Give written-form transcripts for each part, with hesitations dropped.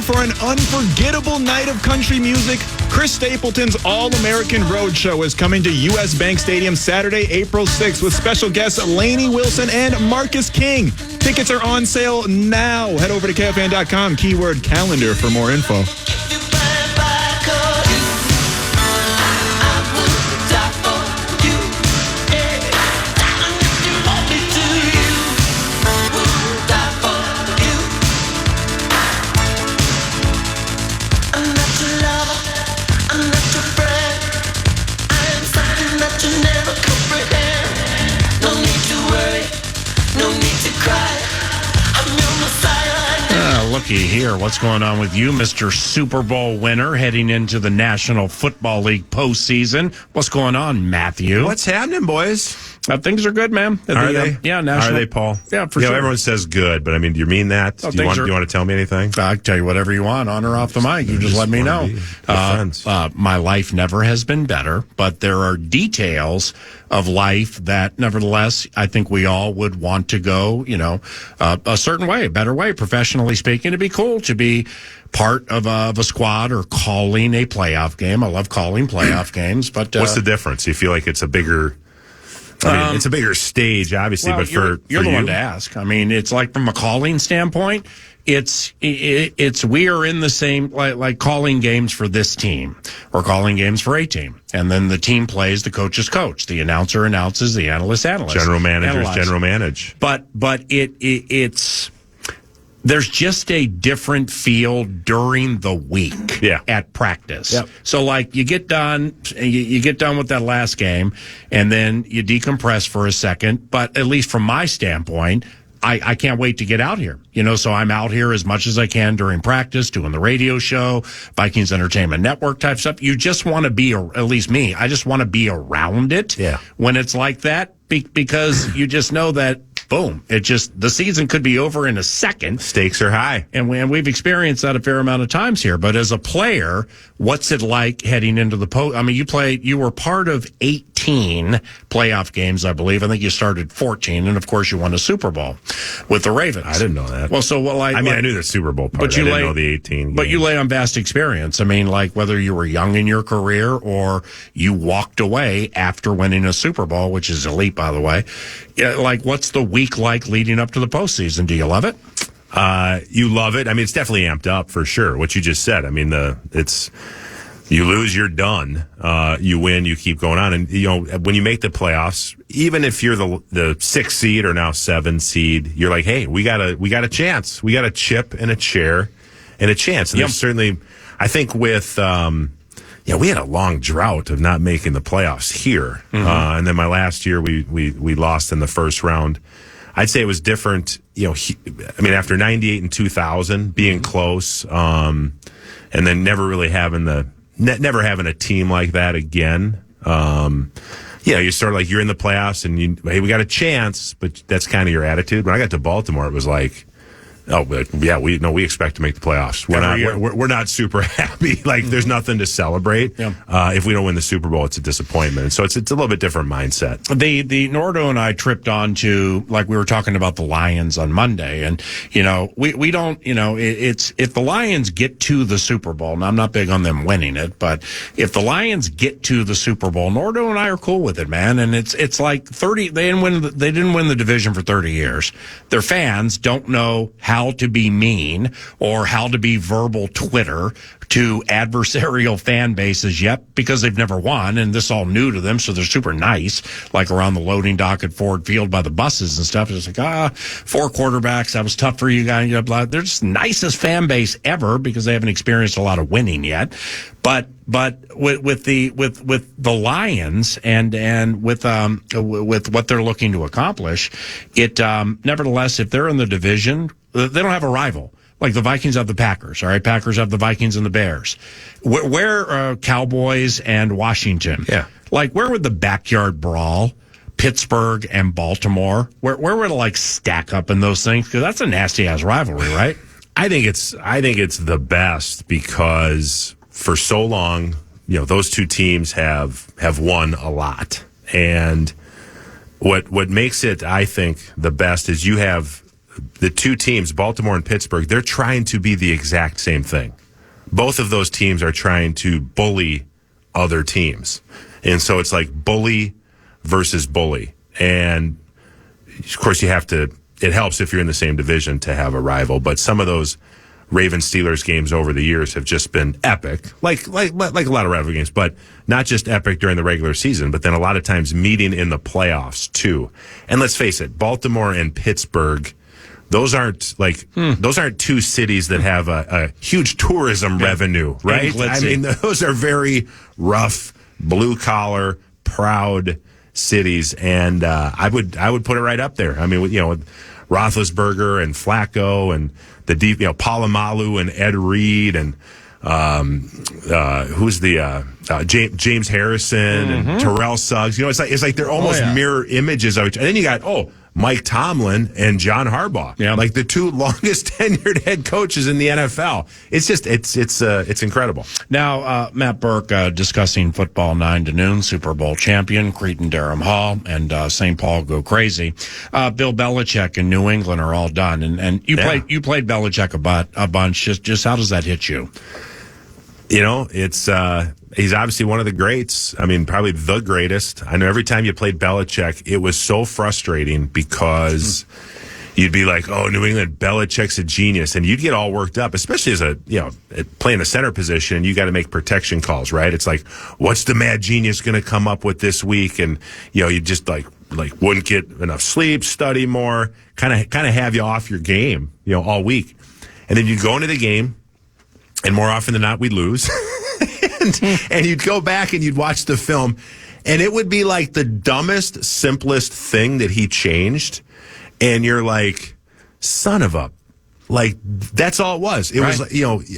for an unforgettable night of country music? Chris Stapleton's All-American Roadshow is coming to U.S. Bank Stadium Saturday, April 6th with special guests Lainey Wilson and Marcus King. Tickets are on sale now. Head over to KFAN.com, keyword calendar for more info. Looky here. What's going on with you, Mr. Super Bowl winner, heading into the National Football League postseason? What's going on, Matthew? What's happening, boys? Things are good, man. Are they? Yeah, national. Are they, Paul? Yeah, for sure. Everyone says good, but I mean, do you mean that? Oh, do you want to tell me anything? I can tell you whatever you want, on or off the mic. You just let me know. My life never has been better, but there are details of life that, nevertheless, I think we all would want to go, a certain way, a better way, professionally speaking. It'd be cool to be part of a squad or calling a playoff game. I love calling playoff games, but what's the difference? You feel like it's a bigger? It's a bigger stage, obviously, but you're the one to ask. I mean, it's like from a calling standpoint, it's we are in the same like calling games for this team or calling games for a team, and then the team plays, the coach is coach, the announcer announces, the analyst analyst, general manage. But it's. There's just a different feel during the week at practice. Yep. So, like, you get done with that last game, and then you decompress for a second. But at least from my standpoint, I can't wait to get out here. So I'm out here as much as I can during practice, doing the radio show, Vikings Entertainment Network type stuff. You just want to be, at least me, I just want to be around it when it's like that, because you just know that, boom, the season could be over in a second. Stakes are high. And we've experienced that a fair amount of times here. But as a player, what's it like heading into the post? I mean, you were part of 18 playoff games, I believe. I think you started 14. And of course, you won a Super Bowl with the Ravens. I didn't know that. Well, I knew the Super Bowl part. But I didn't know the 18 games. But you lay on vast experience. I mean, like, whether you were young in your career or you walked away after winning a Super Bowl, which is elite, by the way. Yeah, like, what's the week like leading up to the postseason? Do you love it? You love it. I mean, it's definitely amped up for sure. What you just said. I mean, you lose, you're done. You win, you keep going on. And, when you make the playoffs, even if you're the 6th seed or now 7th seed, you're like, hey, we got a chance. We got a chip and a chair and a chance. And there's certainly, I think with, we had a long drought of not making the playoffs here. Mm-hmm. And then my last year, we lost in the first round. I'd say it was different, after 98 and 2000, being close, and then never really having never having a team like that again. You sort of like, you're in the playoffs and hey, we got a chance, but that's kind of your attitude. When I got to Baltimore, it was like, we expect to make the playoffs. We're not super happy. Like, there's nothing to celebrate. If we don't win the Super Bowl, it's a disappointment. So it's a little bit different mindset. The Nordo and I tripped on to, like, we were talking about the Lions on Monday, and we don't, it's, if the Lions get to the Super Bowl, and I'm not big on them winning it, but if the Lions get to the Super Bowl, Nordo and I are cool with it, man. And it's like 30. They didn't win the division for 30 years. Their fans don't know how to be mean or how to be verbal Twitter to adversarial fan bases yet, because they've never won, and this is all new to them, so they're super nice, like around the loading dock at Ford Field by the buses and stuff. It's like, 4 quarterbacks, that was tough for you guys. They're just nicest fan base ever because they haven't experienced a lot of winning yet. But with the Lions and with what they're looking to accomplish, it nevertheless, if they're in the division, they don't have a rival. Like the Vikings have the Packers, all right? Packers have the Vikings and the Bears. Where Cowboys and Washington? Yeah. Like, where would the backyard brawl, Pittsburgh and Baltimore, where would it, like, stack up in those things? Because that's a nasty-ass rivalry, right? I think it's the best because for so long, those two teams have won a lot. And what makes it, I think, the best is you have the two teams, Baltimore and Pittsburgh, they're trying to be the exact same thing. Both of those teams are trying to bully other teams. And so it's like bully versus bully. And of course it helps if you're in the same division to have a rival, but some of those Ravens-Steelers games over the years have just been epic, like a lot of rivalry games, but not just epic during the regular season, but then a lot of times meeting in the playoffs too. And let's face it, Baltimore and Pittsburgh, those aren't two cities that have a huge tourism revenue, right? I mean, those are very rough, blue collar, proud cities, and I would put it right up there. I mean, with Roethlisberger and Flacco and the deep, Palomalu and Ed Reed and who's the James Harrison and Terrell Suggs. It's like they're almost mirror images of each other. And then you got Mike Tomlin and John Harbaugh, like the two longest tenured head coaches in the NFL. It's just it's incredible. Now, Matt Birk discussing football 9 to noon, Super Bowl champion Cretin-Derham Hall and St. Paul go crazy. Bill Belichick and New England are all done, and you played Belichick a bunch. Just how does that hit you? It's he's obviously one of the greats. I mean, probably the greatest. I know every time you played Belichick, it was so frustrating because you'd be like, "Oh, New England, Belichick's a genius," and you'd get all worked up, especially as playing a center position. You got to make protection calls, right? It's like, what's the mad genius going to come up with this week? And you just like wouldn't get enough sleep, study more, kind of have you off your game, all week, and then you go into the game. And more often than not, we'd lose. and you'd go back and you'd watch the film, and it would be like the dumbest, simplest thing that he changed. And you're like, son of a... Like, that's all it was. It was,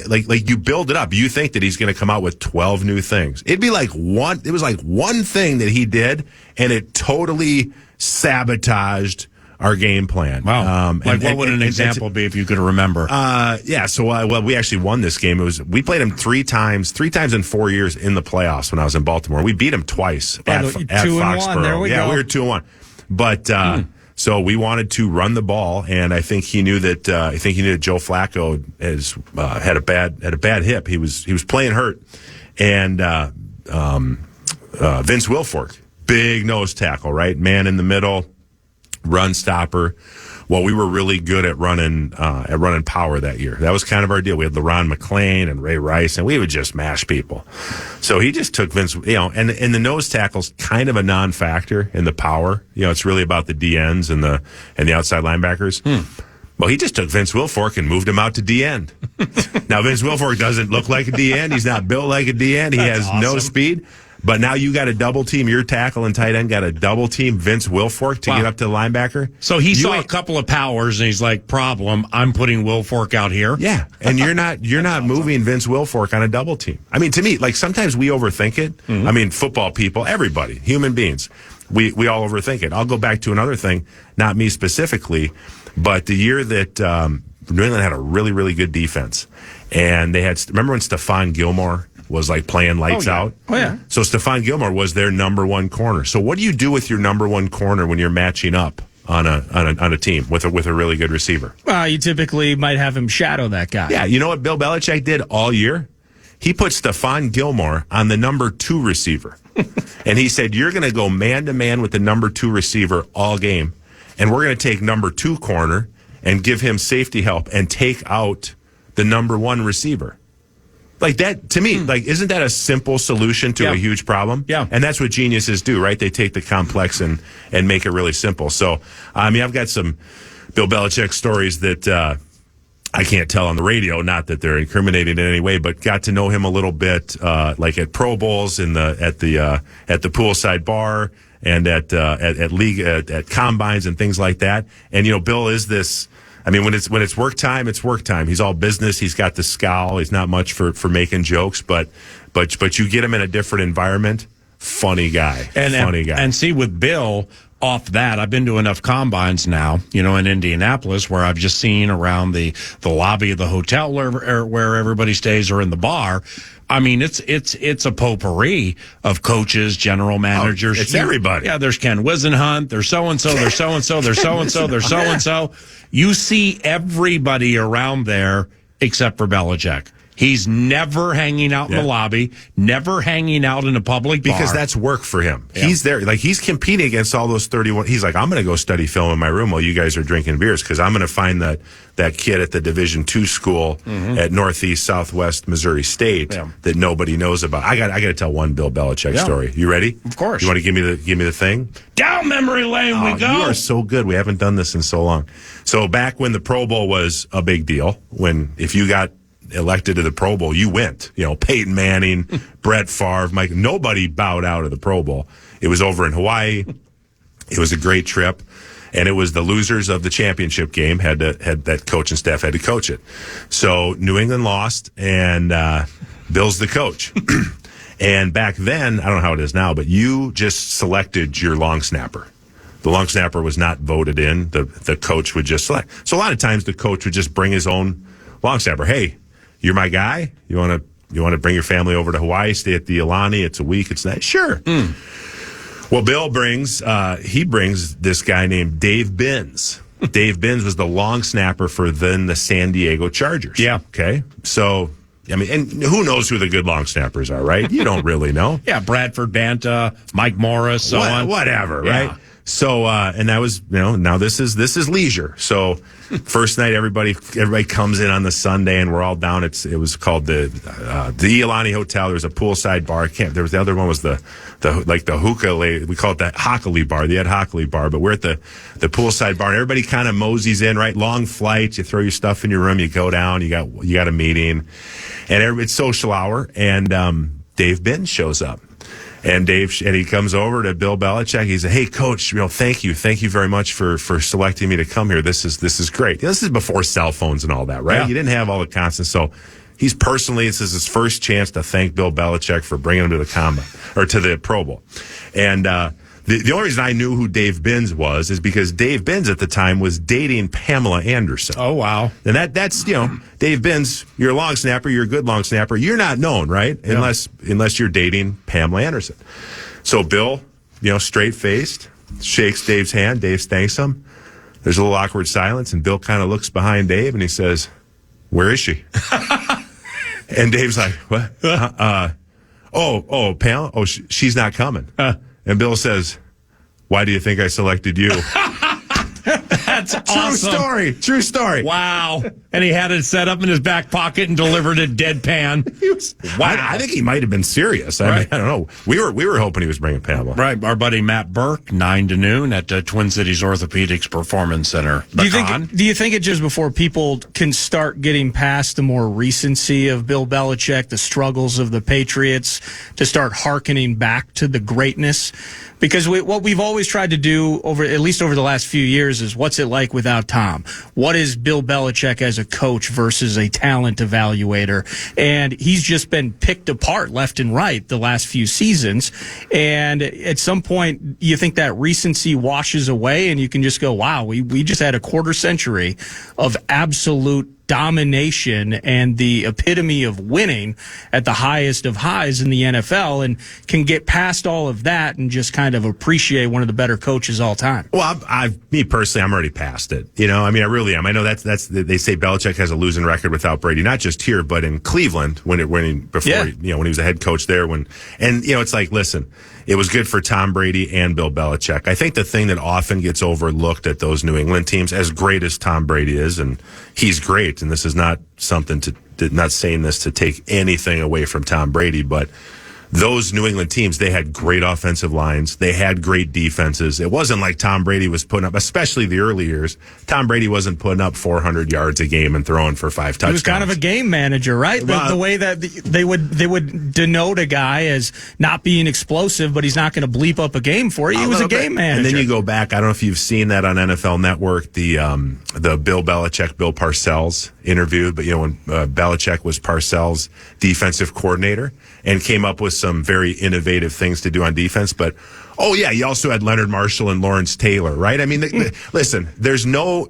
like you build it up. You think that he's going to come out with 12 new things. It was like one thing that he did, and it totally sabotaged our game plan. Wow. What would an example be if you could remember? So we actually won this game. We played him three times in 4 years in the playoffs when I was in Baltimore. We beat him twice at Foxborough. There we go. We were 2-1. But so we wanted to run the ball, and I think he knew that Joe Flacco had a bad hip. He was playing hurt, and Vince Wilfork, big nose tackle, right, man in the middle. Run stopper. Well, we were really good at running power that year. That was kind of our deal. We had LeRon McClain and Ray Rice, and we would just mash people. So he just took Vince, and the nose tackle's kind of a non-factor in the power. It's really about the DNs and the outside linebackers. Well, he just took Vince Wilfork and moved him out to DN. Now, Vince Wilfork doesn't look like a DN. He's not built like a DN. He has no speed. But now you got to double team your tackle and tight end. Got to double team Vince Wilfork to get up to the linebacker. So he saw a couple of powers and he's like, "Problem. I'm putting Wilfork out here." Yeah, and you're not moving Vince Wilfork on a double team. I mean, to me, like sometimes we overthink it. I mean, football people, everybody, human beings, we all overthink it. I'll go back to another thing, not me specifically, but the year that New England had a really, really good defense, and they had. Remember when Stephon Gilmore was like playing lights out? Oh, yeah. So Stephon Gilmore was their number one corner. So what do you do with your number one corner when you're matching up on a team with a really good receiver? You typically might have him shadow that guy. Yeah, you know what Bill Belichick did all year? He put Stephon Gilmore on the number 2 receiver. And he said, you're going to go man-to-man with the number 2 receiver all game, and we're going to take number 2 corner and give him safety help and take out the number 1 receiver. Like that, to me, like, isn't that a simple solution to a huge problem? Yeah. And that's what geniuses do, right? They take the complex and make it really simple. So, I mean, I've got some Bill Belichick stories that I can't tell on the radio, not that they're incriminating in any way, but got to know him a little bit, like at Pro Bowls at the poolside bar and at league, at combines and things like that. And, Bill is this, I mean, when it's work time, it's work time. He's all business. He's got the scowl. He's not much for making jokes, but you get him in a different environment. Funny guy. And see, with Bill, off that, I've been to enough combines now, in Indianapolis, where I've just seen around the lobby of the hotel where everybody stays or in the bar. I mean, it's a potpourri of coaches, general managers. It's everybody. Yeah, there's Ken Wisenhunt. There's so-and-so. There's so-and-so. There's so-and-so. There's so-and-so. You see everybody around there except for Belichick. He's never hanging out in the lobby, never hanging out in a public bar. Because that's work for him. Yeah. He's there. Like, he's competing against all those 31. He's like, I'm going to go study film in my room while you guys are drinking beers because I'm going to find that kid at the Division II school at Northeast Southwest Missouri State that nobody knows about. I got to tell one Bill Belichick story. You ready? Of course. You want to give me the thing? Down memory lane we go. You are so good. We haven't done this in so long. So back when the Pro Bowl was a big deal, if you got elected to the Pro Bowl, you went. Peyton Manning, Brett Favre, Mike. Nobody bowed out of the Pro Bowl. It was over in Hawaii. It was a great trip, and it was the losers of the championship game had that coaching staff had to coach it. So New England lost, and Bill's the coach. And back then, I don't know how it is now, but you just selected your long snapper. The long snapper was not voted in. The coach would just select. So a lot of times the coach would just bring his own long snapper. Hey, you're my guy. You want to bring your family over to Hawaii, stay at the Ilani. It's a week. It's nice. Sure. Well, Bill brings this guy named Dave Binns. Dave Binns was the long snapper for then the San Diego Chargers. Yeah. Okay. So, I mean, and who knows who the good long snappers are, right? You don't really know. Yeah, Bradford Banta, Mike Morris, so on. Whatever, Yeah. right? So, and that was, now this is leisure. So first night, everybody comes in on the Sunday and we're all down. It was called the Ilani Hotel. There was a poolside bar. The other one was the hookah, we call it the Hockley bar, the Ed Hockley bar, but we're at the poolside bar and everybody kind of moseys in, right? Long flight. You throw your stuff in your room, you go down, you got a meeting and it's social hour and, Dave Binns shows up. And he comes over to Bill Belichick. He said, "Hey, Coach, thank you very much for selecting me to come here. This is great. This is before cell phones and all that, right? Yeah. You didn't have all the constant. So this is his first chance to thank Bill Belichick for bringing him to the combine or to the Pro Bowl. And the only reason I knew who Dave Binns was is because Dave Binns at the time was dating Pamela Anderson. Oh, wow. And that's Dave Binns, you're a long snapper, you're a good long snapper. You're not known, right? Yeah. Unless you're dating Pamela Anderson. So Bill, straight-faced, shakes Dave's hand. Dave thanks him. There's a little awkward silence, and Bill kind of looks behind Dave, and he says, "Where is she?" And Dave's like, "What? Pamela? Oh, she's not coming." And Bill says, "Why do you think I selected you?" That's awesome. True story. Wow. And he had it set up in his back pocket and delivered it deadpan. Wow. I think he might have been serious. I mean, I don't know. We were hoping he was bringing Pamela. Right. Our buddy Matt Birk, 9 to noon at Twin Cities Orthopedics Performance Center. Do you think it's just before people can start getting past the more recency of Bill Belichick, the struggles of the Patriots, to start hearkening back to the greatness? Because what we've always tried to do, at least over the last few years, is what's it like without Tom? What is Bill Belichick as a coach versus a talent evaluator? And he's just been picked apart left and right the last few seasons. And at some point, you think that recency washes away and you can just go, wow, we just had a quarter century of absolute domination and the epitome of winning at the highest of highs in the NFL, and can get past all of that and just kind of appreciate one of the better coaches all time. Well, me personally, I'm already past it. I mean, I really am. I know that's they say Belichick has a losing record without Brady, not just here, but in Cleveland when he was a head coach there. It's like, listen, it was good for Tom Brady and Bill Belichick. I think the thing that often gets overlooked at those New England teams, as great as Tom Brady is, and he's great, and this is not something not saying this to take anything away from Tom Brady, but those New England teams, they had great offensive lines. They had great defenses. It wasn't like Tom Brady was putting up, especially the early years, Tom Brady wasn't putting up 400 yards a game and throwing for 5 touchdowns. He was kind of a game manager, right? The way that they would denote a guy as not being explosive, but he's not going to bleep up a game for you. He was a game manager. And then you go back, I don't know if you've seen that on NFL Network, the Bill Belichick, Bill Parcells interview, but when Belichick was Parcells' defensive coordinator and came up with some very innovative things to do on defense. But, he also had Leonard Marshall and Lawrence Taylor, right? I mean, listen, there's no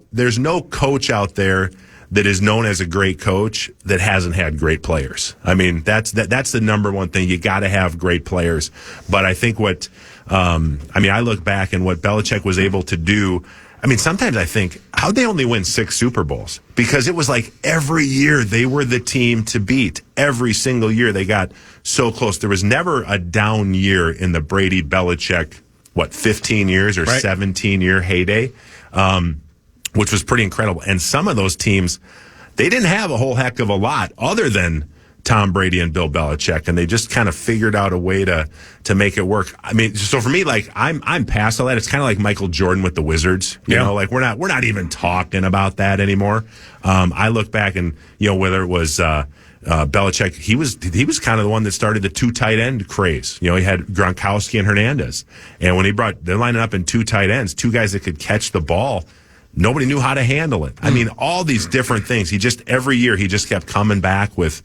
coach out there that is known as a great coach that hasn't had great players. I mean, that's the number one thing. You got to have great players. But I think I look back and what Belichick was able to do. I mean, sometimes I think, how'd they only win 6 Super Bowls? Because it was like every year they were the team to beat. Every single year they got so close. There was never a down year in the Brady-Belichick, 15 years or 17-year heyday, which was pretty incredible. And some of those teams, they didn't have a whole heck of a lot other than Tom Brady and Bill Belichick, and they just kind of figured out a way to make it work. I mean, so for me, like I'm past all that. It's kind of like Michael Jordan with the Wizards. You know, like we're not even talking about that anymore. I look back and whether it was Belichick, he was kind of the one that started the 2 tight end craze. He had Gronkowski and Hernandez, and when they're lining up in 2 tight ends, 2 guys that could catch the ball. Nobody knew how to handle it. I mean, all these different things. Every year he just kept coming back with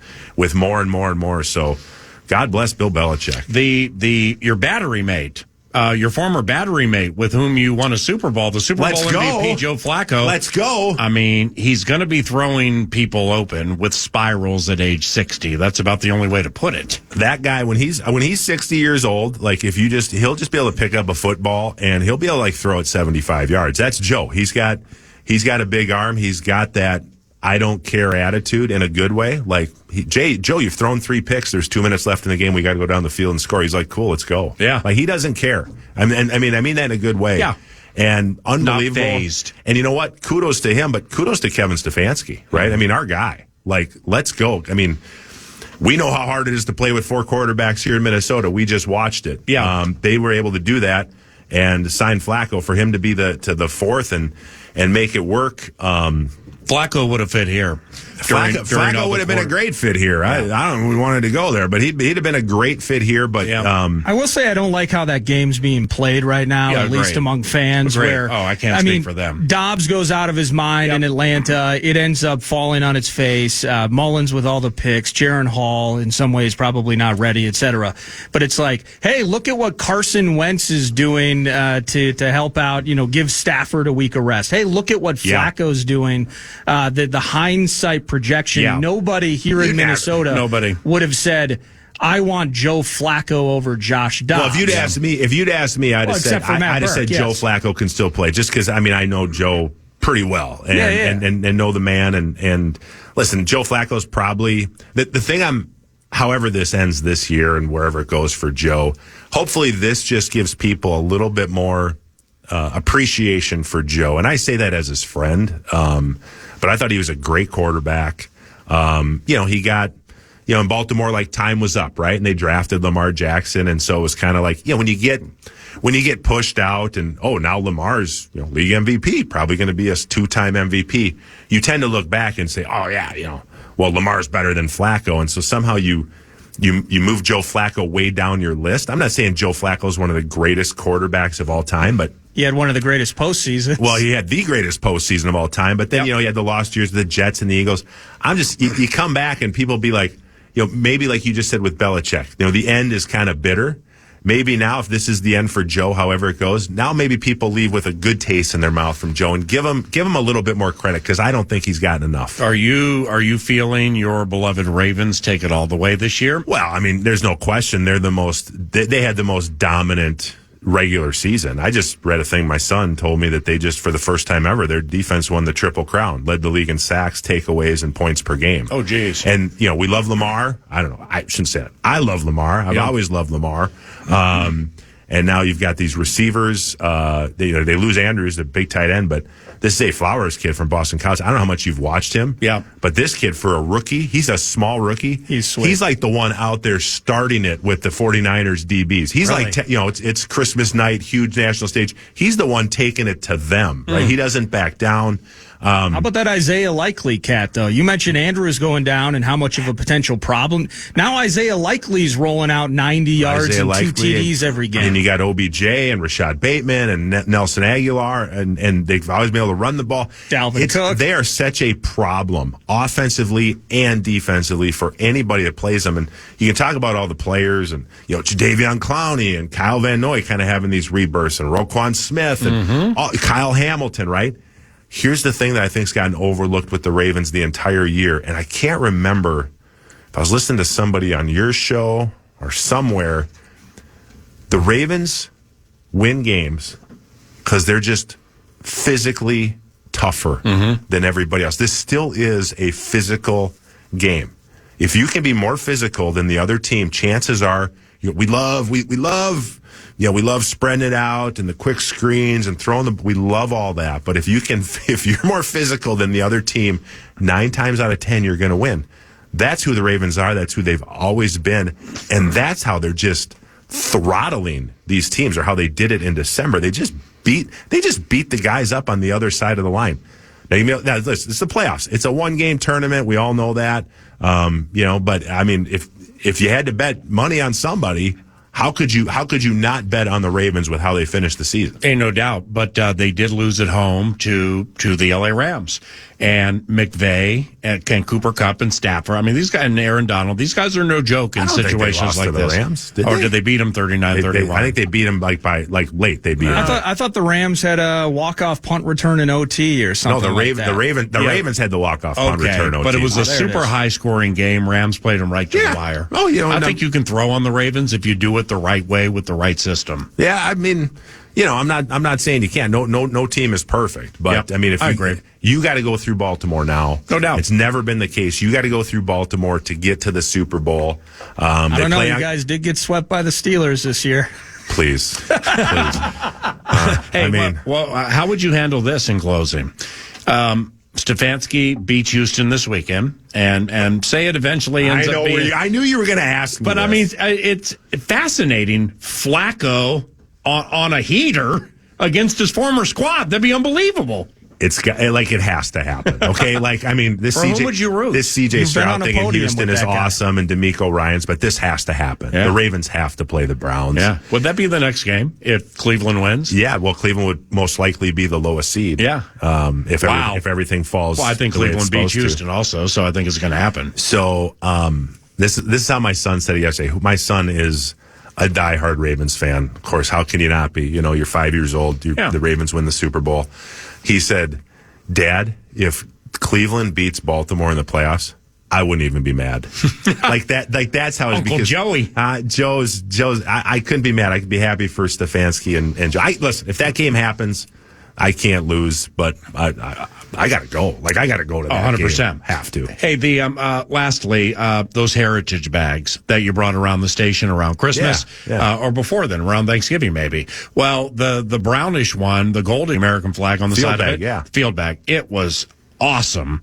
more and more and more. So, God bless Bill Belichick. Your battery mate, your former battery mate with whom you won a Super Bowl, the Super Bowl MVP, Joe Flacco. Let's go. I mean, he's going to be throwing people open with spirals at age 60. That's about the only way to put it. That guy, when he's 60 years old, like he'll just be able to pick up a football and he'll be able to like throw it 75 yards. That's Joe. He's got a big arm. He's got that I don't care attitude in a good way. Like, Joe, you've thrown 3 picks. There's 2 minutes left in the game. We got to go down the field and score. He's like, cool, let's go. Yeah. Like, he doesn't care. I mean that in a good way. Yeah. And unbelievable. Not phased. And you know what? Kudos to him, but kudos to Kevin Stefanski, right? I mean, our guy. Like, let's go. I mean, we know how hard it is to play with 4 quarterbacks here in Minnesota. We just watched it. Yeah. They were able to do that and sign Flacco for him to be the 4th and make it work. Flacco would have fit here. Flacco would have been a great fit here. Yeah. I don't know if we wanted to go there, but he'd have been a great fit here. But I will say I don't like how that game's being played right now, at least among fans. Where I can't speak for them. Dobbs goes out of his mind in Atlanta. It ends up falling on its face. Mullins with all the picks. Jaron Hall, in some ways, probably not ready, etc. But it's like, hey, look at what Carson Wentz is doing to help out. Give Stafford a week of rest. Hey, look at what Flacco's doing. The hindsight projection. Nobody here in Minnesota would have said, I want Joe Flacco over Josh Dobbs. Well, if you'd asked me, I'd have said Joe Flacco can still play, just because I know Joe pretty well and know the man and listen, Joe Flacco's probably the thing. However this ends this year and wherever it goes for Joe, hopefully this just gives people a little bit more appreciation for Joe, and I say that as his friend. But I thought he was a great quarterback. He got, in Baltimore, like time was up, right? And they drafted Lamar Jackson. And so it was kind of like, when you get pushed out and, now Lamar's, league MVP, probably going to be a 2-time MVP. You tend to look back and say, Lamar's better than Flacco. And so somehow you move Joe Flacco way down your list. I'm not saying Joe Flacco is one of the greatest quarterbacks of all time, but he had one of the greatest postseasons. Well, he had the greatest postseason of all time, but then, he had the lost years of the Jets and the Eagles. You come back and people be like, maybe like you just said with Belichick, the end is kind of bitter. Maybe now, if this is the end for Joe, however it goes, now maybe people leave with a good taste in their mouth from Joe and give him a little bit more credit, because I don't think he's gotten enough. Are you feeling your beloved Ravens take it all the way this year? Well, I mean, there's no question they had the most dominant regular season. I just read a thing. My son told me that they just, for the first time ever, their defense won the Triple Crown, led the league in sacks, takeaways, and points per game. Oh, geez. And, we love Lamar. I don't know. I shouldn't say that. I love Lamar. I've always loved Lamar. And now you've got these receivers. They lose Andrews, the big tight end, but this is a Flowers kid from Boston College. I don't know how much you've watched him. Yeah. But this kid, for a rookie, he's a small rookie. He's sweet. He's like the one out there starting it with the 49ers DBs. He's really? Like, it's Christmas night, huge national stage. He's the one taking it to them, right? He doesn't back down. How about that Isaiah Likely cat, though? You mentioned Andrews going down and how much of a potential problem. Now Isaiah Likely's rolling out 90 yards and 2 TDs every game. And you got OBJ and Rashad Bateman and Nelson Aguilar, and they've always been able to run the ball. Dalvin Cook. They are such a problem, offensively and defensively, for anybody that plays them. And you can talk about all the players and, Jadeveon Clowney and Kyle Van Noy kind of having these rebirths, and Roquan Smith and Kyle Hamilton, right? here's the thing that I think's gotten overlooked with the Ravens the entire year, and I can't remember if I was listening to somebody on your show or somewhere. The Ravens win games because they're just physically tougher than everybody else. This still is a physical game. If you can be more physical than the other team, chances are we love spreading it out and the quick screens and we love all that. But if you're more physical than the other team, 9 times out of 10 you're going to win. That's who the Ravens are. That's who they've always been, and that's how they're just throttling these teams, or how they did it in December. They just beat the guys up on the other side of the line. Now, listen, it's the playoffs. It's a 1-game tournament. We all know that. But I mean, if you had to bet money on somebody, how could you not bet on the Ravens with how they finished the season? Ain't no doubt, but they did lose at home to the LA Rams. And McVay and Cooper Kupp and Stafford. I mean, these guys, and Aaron Donald, these guys are no joke in situations like this. Rams, did they beat them 39-31? I think they beat them by late. They beat them. I thought the Rams had a walk-off punt return in OT or something. No, the Ravens had the walk-off punt return OT. But it was a super high-scoring game. Rams played them right to the wire. Oh, I think you can throw on the Ravens if you do it the right way with the right system. Yeah, I mean, I'm not saying you can't. No team is perfect, but I mean, I agree. You got to go through Baltimore now. No doubt. It's never been the case. You got to go through Baltimore to get to the Super Bowl. I don't know. You guys did get swept by the Steelers this year. Please. Hey, how would you handle this in closing? Stefanski beats Houston this weekend, and say it eventually ends up being... I knew you were going to ask me But, this. I mean, it's fascinating. Flacco on a heater against his former squad. That'd be unbelievable. It has to happen. Okay, who would you root? This CJ Stroud thing in Houston is awesome, and DeMeco Ryans, but this has to happen. Yeah. The Ravens have to play the Browns. Yeah, would that be the next game if Cleveland wins? Yeah, well, Cleveland would most likely be the lowest seed. Yeah, if everything falls. Well, I think Cleveland beats Houston also, so I think it's going to happen. So this is how my son said it yesterday. My son is a diehard Ravens fan. Of course, how can you not be? You're 5 years old. The Ravens win the Super Bowl. He said, "Dad, if Cleveland beats Baltimore in the playoffs, I wouldn't even be mad." Like that. Like that's how it's Uncle Joey. Joe's. I couldn't be mad. I could be happy for Stefanski and Joe. Listen, if that game happens, I can't lose, but I got to go. I got to go to that 100%. game. Have to. Hey, lastly, those heritage bags that you brought around the station around Christmas, or before then, around Thanksgiving maybe. Well, the brownish one, the golden American flag on the field side bag, of it, field bag, it was awesome,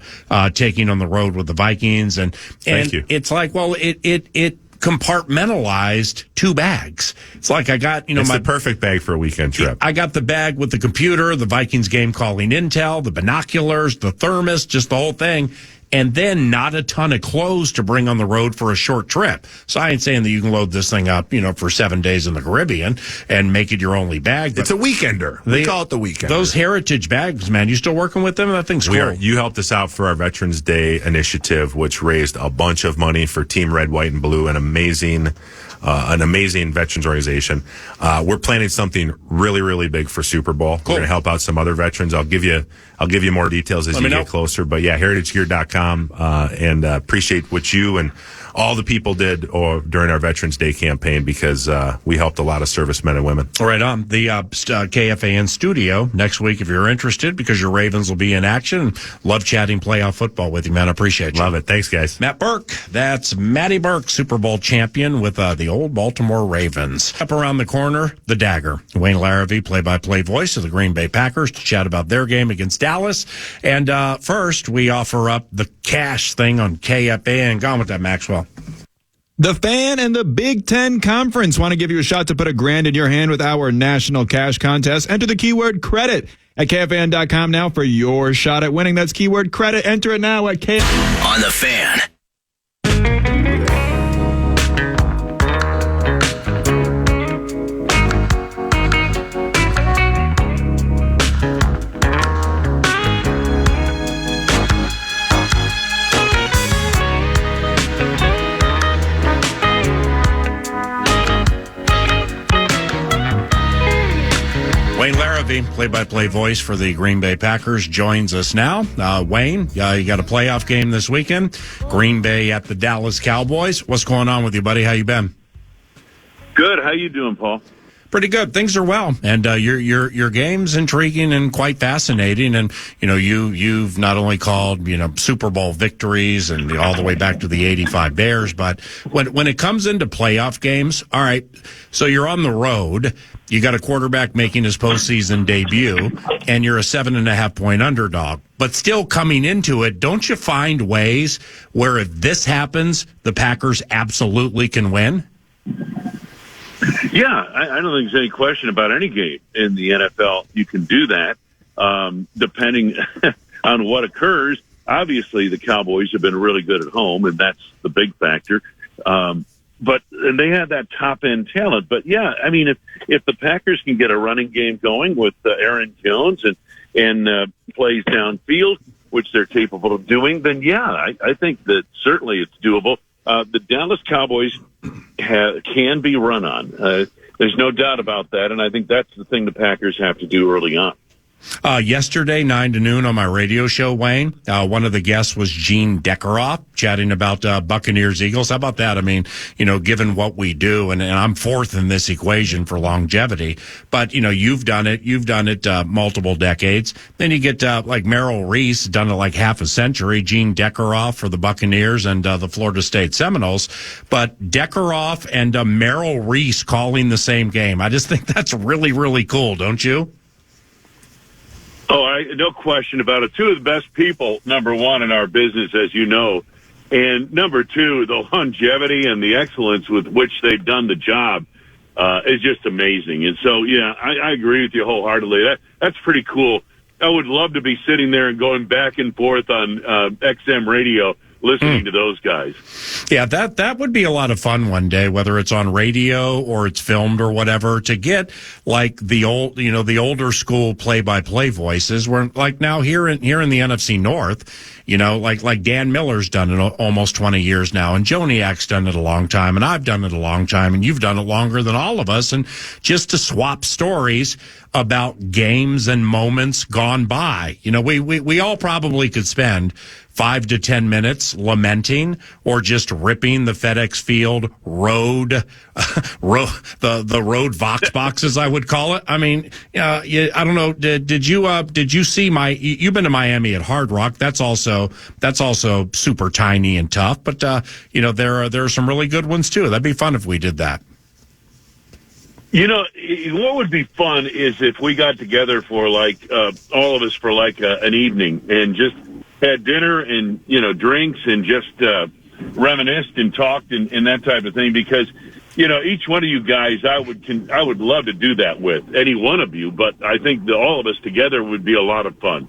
taking on the road with the Vikings. And Thank you. It's like, well, it compartmentalized 2 bags. It's like I got, it's the perfect bag for a weekend trip. I got the bag with the computer, the Vikings game calling intel, the binoculars, the thermos, just the whole thing. And then not a ton of clothes to bring on the road for a short trip. So I ain't saying that you can load this thing up, for 7 days in the Caribbean and make it your only bag. But it's a weekender. We call it the weekender. Those heritage bags, man, you still working with them? That thing's cool. You helped us out for our Veterans Day initiative, which raised a bunch of money for Team Red, White, and Blue, an amazing veterans organization. We're planning something really, really big for Super Bowl. Cool. We're going to help out some other veterans. I'll give you more details as you get closer. But yeah, heritagegear.com, and appreciate what you and all the people did during our Veterans Day campaign, because we helped a lot of servicemen and women. Right on. The KFAN studio next week if you're interested, because your Ravens will be in action. Love chatting playoff football with you, man. I appreciate you. Love it. Thanks, guys. Matt Birk. That's Matty Birk, Super Bowl champion with the old Baltimore Ravens. Up around the corner, the Dagger. Wayne Larrivee, play-by-play voice of the Green Bay Packers, to chat about their game against Dallas. And first, we offer up the cash thing on KFAN. Gone with that, Maxwell. The Fan and the Big Ten Conference want to give you a shot to put $1,000 in your hand with our national cash contest. Enter the keyword credit at KFAN.com now for your shot at winning. That's keyword credit. Enter it now at KFAN. On the Fan. Wayne Larrivee Larrivee, play-by-play voice for the Green Bay Packers, joins us now. Wayne, you got a playoff game this weekend. Green Bay at the Dallas Cowboys. What's going on with you, buddy? How you been? Good. How you doing, Paul? Pretty good. Things are well, and your game's intriguing and quite fascinating. And you've not only called Super Bowl victories and all the way back to the '85 Bears, but when it comes into playoff games, all right. So you're on the road. You got a quarterback making his postseason debut, and you're a 7.5-point underdog. But still coming into it, don't you find ways where if this happens, the Packers absolutely can win? Yeah, I don't think there's any question about any game in the NFL. You can do that, depending on what occurs. Obviously, the Cowboys have been really good at home, and that's the big factor. And they have that top-end talent. But, yeah, I mean, if the Packers can get a running game going with Aaron Jones and plays downfield, which they're capable of doing, then, yeah, I think that certainly it's doable. The Dallas Cowboys can be run on. There's no doubt about that, and I think that's the thing the Packers have to do early on. Yesterday, 9 to noon on my radio show, Wayne, one of the guests was Gene Deckeroff chatting about Buccaneers Eagles. How about that? I mean, given what we do, and I'm fourth in this equation for longevity, but, you've done it multiple decades. Then you get like Merrill Reese, done it like half a century, Gene Deckeroff for the Buccaneers and the Florida State Seminoles. But Deckeroff and Merrill Reese calling the same game. I just think that's really, really cool, don't you? Oh, no question about it. Two of the best people, number one, in our business, as you know. And number two, the longevity and the excellence with which they've done the job is just amazing. And so, yeah, I agree with you wholeheartedly. That's pretty cool. I would love to be sitting there and going back and forth on XM radio listening to those guys. Yeah, that would be a lot of fun one day, whether it's on radio or it's filmed or whatever, to get like the older school play-by-play voices. Where like now here in the NFC North, like Dan Miller's done it almost 20 years now, and Joniak's done it a long time, and I've done it a long time, and you've done it longer than all of us. And just to swap stories about games and moments gone by, we all probably could spend 5 to 10 minutes lamenting or just ripping the FedEx Field road, the road Vox boxes, I would call it. I mean, I don't know. Did you see you've been to Miami at Hard Rock. That's also super tiny and tough, but there are some really good ones too. That'd be fun if we did that. What would be fun is if we got together for all of us for an evening and just had dinner and, drinks and just reminisced and talked and that type of thing, because, each one of you guys, I would love to do that with any one of you, but I think that all of us together would be a lot of fun.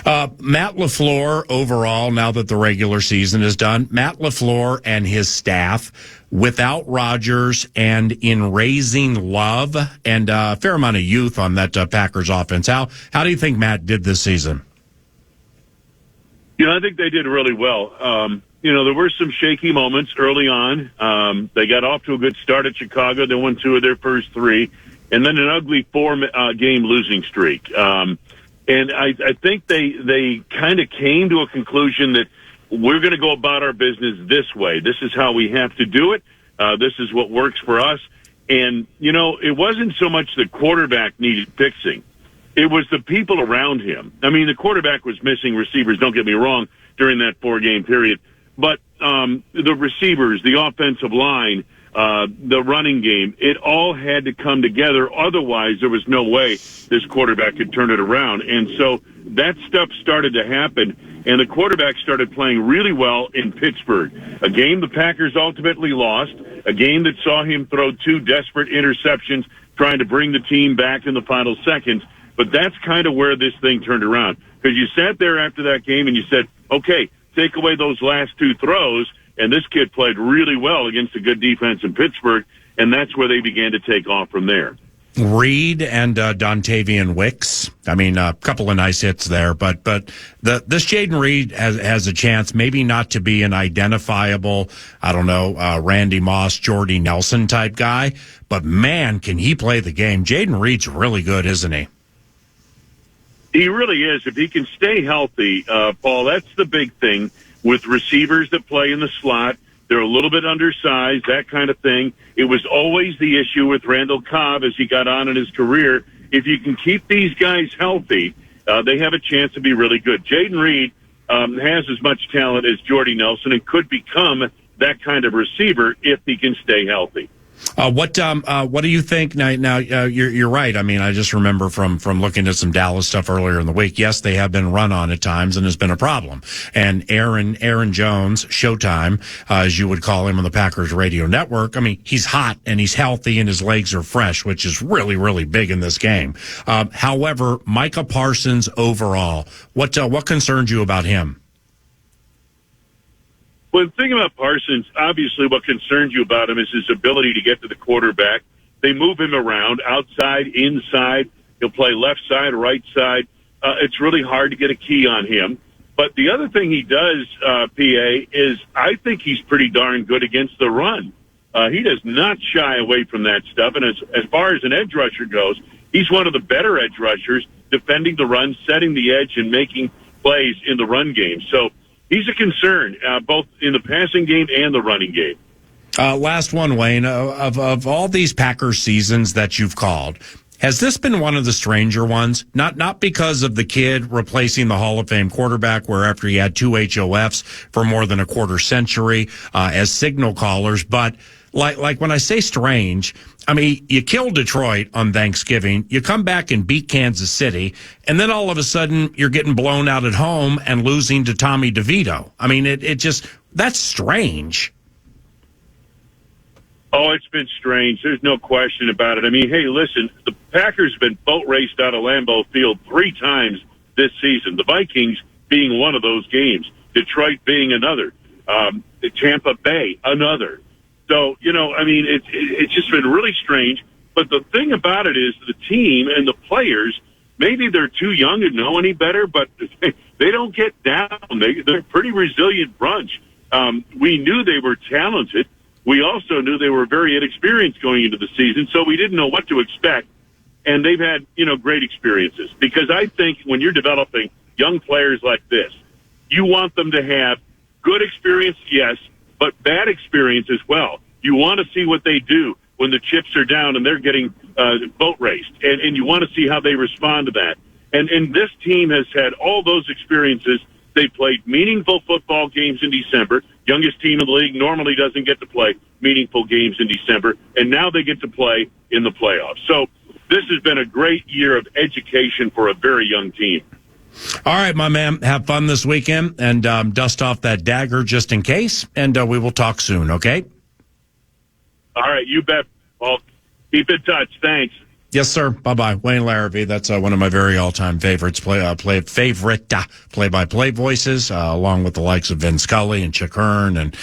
Matt LaFleur, overall, now that the regular season is done, Matt LaFleur and his staff, without Rodgers and in raising love and a fair amount of youth on that Packers offense, how do you think Matt did this season? I think they did really well. There were some shaky moments early on. They got off to a good start at Chicago. They won 2 of their first 3, and then an ugly 4-game losing streak. And I think they kind of came to a conclusion that we're going to go about our business this way. This is how we have to do it. This is what works for us. And, it wasn't so much the quarterback needed fixing. It was the people around him. I mean, the quarterback was missing receivers, don't get me wrong, during that 4-game period. But the receivers, the offensive line, the running game, it all had to come together. Otherwise, there was no way this quarterback could turn it around. And so that stuff started to happen, and the quarterback started playing really well in Pittsburgh, a game the Packers ultimately lost, a game that saw him throw 2 desperate interceptions trying to bring the team back in the final seconds. But that's kind of where this thing turned around, because you sat there after that game and you said, okay, take away those last 2 throws, and this kid played really well against a good defense in Pittsburgh, and that's where they began to take off from there. Reed and Dontavian Wicks. I mean, a couple of nice hits there, but this Jaden Reed has a chance, maybe not to be an identifiable, Randy Moss, Jordy Nelson type guy, but man, can he play the game. Jaden Reed's really good, isn't he? He really is. If he can stay healthy, Paul, that's the big thing with receivers that play in the slot. They're a little bit undersized, that kind of thing. It was always the issue with Randall Cobb as he got on in his career. If you can keep these guys healthy, they have a chance to be really good. Jaden Reed has as much talent as Jordy Nelson and could become that kind of receiver if he can stay healthy. What do you think now? You're right. I mean, I just remember from looking at some Dallas stuff earlier in the week. Yes, they have been run on at times, and has been a problem. And Aaron Jones, Showtime, as you would call him on the Packers radio network. I mean, he's hot and he's healthy and his legs are fresh, which is really, really big in this game. However, Micah Parsons overall, what concerns you about him? Well, the thing about Parsons, obviously what concerns you about him is his ability to get to the quarterback. They move him around, outside, inside. He'll play left side, right side. It's really hard to get a key on him. But the other thing he does, PA, is I think he's pretty darn good against the run. He does not shy away from that stuff. And as far as an edge rusher goes, he's one of the better edge rushers, defending the run, setting the edge, and making plays in the run game. So he's a concern, both in the passing game and the running game. Last one, Wayne. Of all these Packers seasons that you've called, has this been one of the stranger ones? Not because of the kid replacing the Hall of Fame quarterback, where after he had 2 HOFs for more than a quarter century as signal callers, but like when I say strange, I mean, you kill Detroit on Thanksgiving, you come back and beat Kansas City, and then all of a sudden you're getting blown out at home and losing to Tommy DeVito. I mean, it just, that's strange. Oh, it's been strange. There's no question about it. I mean, hey, listen, the Packers have been boat raced out of Lambeau Field 3 times this season, the Vikings being one of those games, Detroit being another, Tampa Bay another. So, I mean, it's just been really strange. But the thing about it is the team and the players, maybe they're too young to know any better, but they don't get down. They're a pretty resilient bunch. We knew they were talented. We also knew they were very inexperienced going into the season, so we didn't know what to expect. And they've had, great experiences. Because I think when you're developing young players like this, you want them to have good experience, yes, but bad experience as well. You want to see what they do when the chips are down and they're getting boat raced, and you want to see how they respond to that. And this team has had all those experiences. They played meaningful football games in December. Youngest team in the league normally doesn't get to play meaningful games in December, and now they get to play in the playoffs. So this has been a great year of education for a very young team. All right, my man, have fun this weekend and dust off that dagger just in case, and we will talk soon, okay? All right, you bet. Well, keep in touch. Thanks. Yes, sir. Bye-bye. Wayne Larrivee, that's one of my very all-time favorites, play-by-play voices, along with the likes of Vin Scully and Chick Hearn and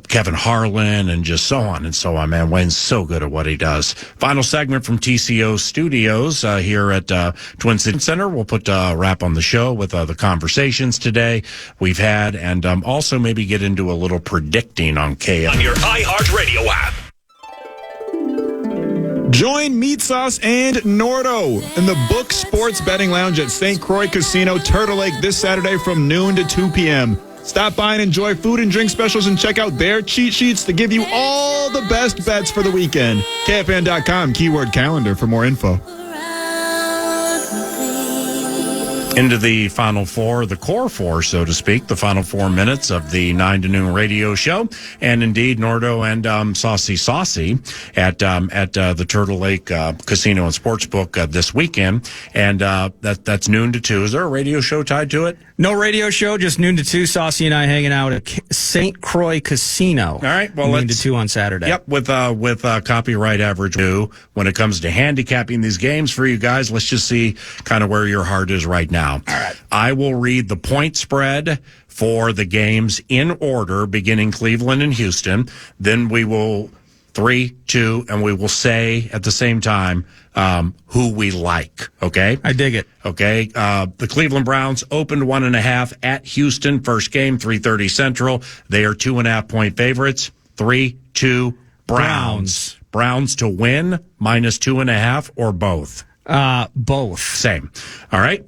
Kevin Harlan and just so on and so on, man. Wayne's so good at what he does. Final segment from TCO Studios here at Twin City Center. We'll put a wrap on the show with the conversations today we've had, and also maybe get into a little predicting on KFAN. On your iHeartRadio app. Join Meat Sauce and Nordo in the Book Sports Betting Lounge at St. Croix Casino, Turtle Lake this Saturday from noon to 2 p.m. Stop by and enjoy food and drink specials and check out their cheat sheets to give you all the best bets for the weekend. KFAN.com, keyword calendar for more info. Into the final four, the core four, so to speak, the final 4 minutes of the 9 to noon radio show. And indeed, Nordo and Saucy at the Turtle Lake Casino and Sportsbook this weekend. And that's noon to 2. Is there a radio show tied to it? No radio show, just noon to 2. Saucy and I hanging out at St. Croix Casino. All right, well, noon to 2 on Saturday. Yep, with copyright average 2. When it comes to handicapping these games for you guys, let's just see kind of where your heart is right now. All right. I will read the point spread for the games in order, beginning Cleveland and Houston. Then we will 3, 2, and we will say at the same time who we like. Okay? I dig it. Okay. The Cleveland Browns opened 1.5 at Houston. First game, 3:30 Central. They are 2.5-point favorites. 3, 2, Browns. Browns to win, -2.5, or both. Both. Same. All right.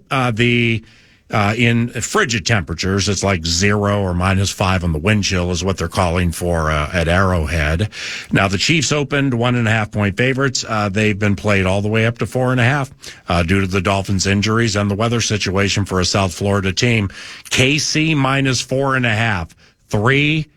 In frigid temperatures, it's like 0 or -5 on the wind chill is what they're calling for at Arrowhead. Now, the Chiefs opened 1.5-point favorites. They've been played all the way up to 4.5 due to the Dolphins' injuries and the weather situation for a South Florida team. KC -4.5. 3,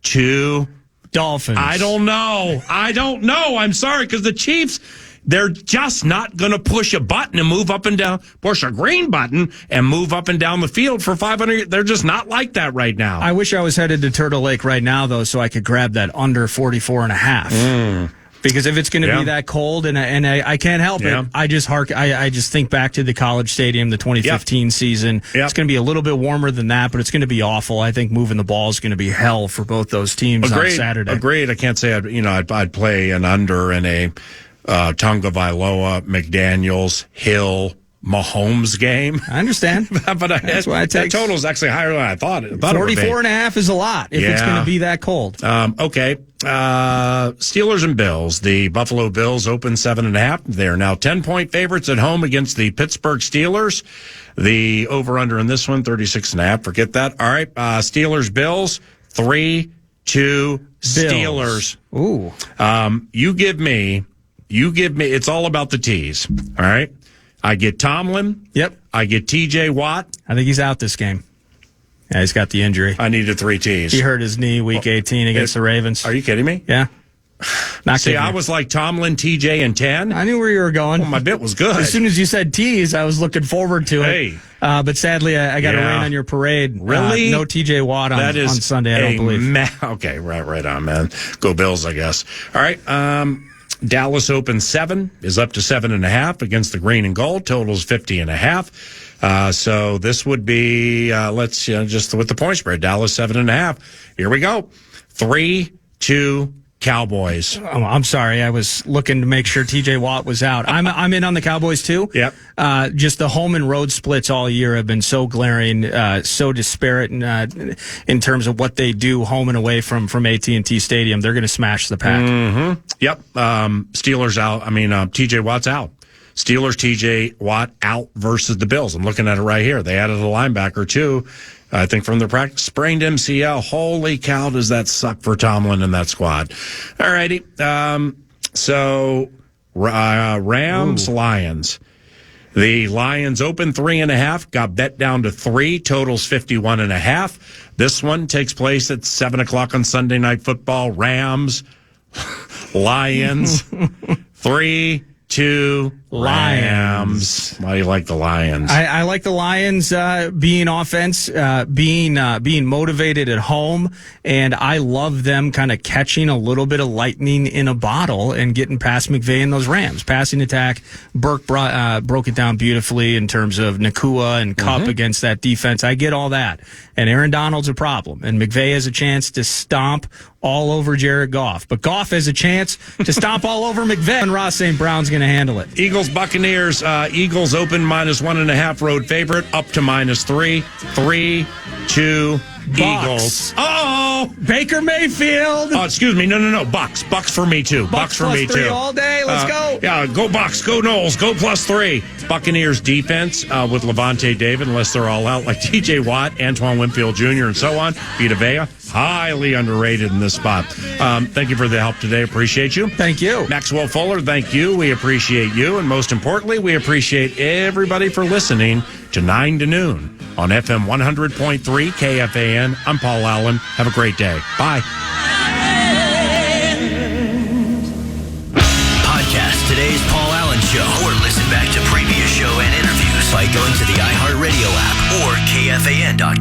2... Dolphins. I don't know. I'm sorry, because the Chiefs... They're just not going to push a button and move up and down, push a green button and move up and down the field for 500. They're just not like that right now. I wish I was headed to Turtle Lake right now, though, so I could grab that under 44.5. Because if it's going to be that cold, and I can't help it, I just think back to the College Stadium, the 2015 season. It's going to be a little bit warmer than that, but it's going to be awful. I think moving the ball is going to be hell for both those teams on Saturday. Agreed. I can't say I'd play an under in a Tonga Vailoa, McDaniels, Hill, Mahomes game. I understand. But that's why that total is actually higher than I thought. 44.5 is a lot if it's going to be that cold. Okay. Steelers and Bills. The Buffalo Bills opened 7.5. They are now 10-point favorites at home against the Pittsburgh Steelers. The over-under in this one, 36.5. Forget that. All right. Steelers, Bills, 3, 2, Steelers. Ooh. You give me, it's all about the T's. All right. I get Tomlin. Yep. I get TJ Watt. I think he's out this game. Yeah, he's got the injury. I needed 3 T's. He hurt his knee week 18 against the Ravens. Are you kidding me? Yeah. I was like Tomlin, TJ, and 10. I knew where you were going. Well, my bit was good. As soon as you said T's, I was looking forward to it. But sadly, I got to rain on your parade. Really? No TJ Watt on Sunday, I don't believe. Okay, right on, man. Go Bills, I guess. All right. Dallas opened 7, is up to 7.5 against the green and gold. Total's 50.5. So this would be, just with the point spread, Dallas 7.5. Here we go. 3, 2, Cowboys. Oh, I'm sorry. I was looking to make sure TJ Watt was out. I'm in on the Cowboys too. Yep. Just the home and road splits all year have been so glaring, so disparate in terms of what they do home and away from AT&T Stadium. They're going to smash the pack. Mm-hmm. Yep. Steelers out. TJ Watt's out. Steelers, TJ Watt out versus the Bills. I'm looking at it right here. They added a linebacker too. I think from their practice, sprained MCL. Holy cow, does that suck for Tomlin and that squad. All righty. Rams, Lions. The Lions opened 3.5, got bet down to 3, totals 51.5. This one takes place at 7:00 on Sunday Night Football. Rams, Lions, 3, 2, Lions. Why do you like the Lions? I like the Lions being offense, being motivated at home, and I love them kind of catching a little bit of lightning in a bottle and getting past McVay and those Rams. Passing attack, Birk broke it down beautifully in terms of Nakua and Kupp against that defense. I get all that. And Aaron Donald's a problem, and McVay has a chance to stomp all over Jared Goff. But Goff has a chance to stomp all over McVay, and Ross St. Brown's going to handle it. Eagles, Buccaneers. Eagles open -1.5 road favorite, up to -3. 3, 2, Bucks. Eagles. Oh, Baker Mayfield. Oh, excuse me. No. Bucks. Bucks for me too. Bucks for me too. All day. Let's go. Yeah, go Bucks. Go Knowles. Go +3. Buccaneers defense with Levante David, unless they're all out, like TJ Watt, Antoine Winfield Jr., and so on. Vita Vea, highly underrated in this spot. Thank you for the help today. Appreciate you. Thank you. Maxwell Fuller, thank you. We appreciate you. And most importantly, we appreciate everybody for listening to 9 to noon on FM 100.3 KFAN. I'm Paul Allen. Have a great day. Bye. Podcast today's Paul Allen Show, or listen back to previous show and interviews by going to the iHeartRadio app or KFAN.com.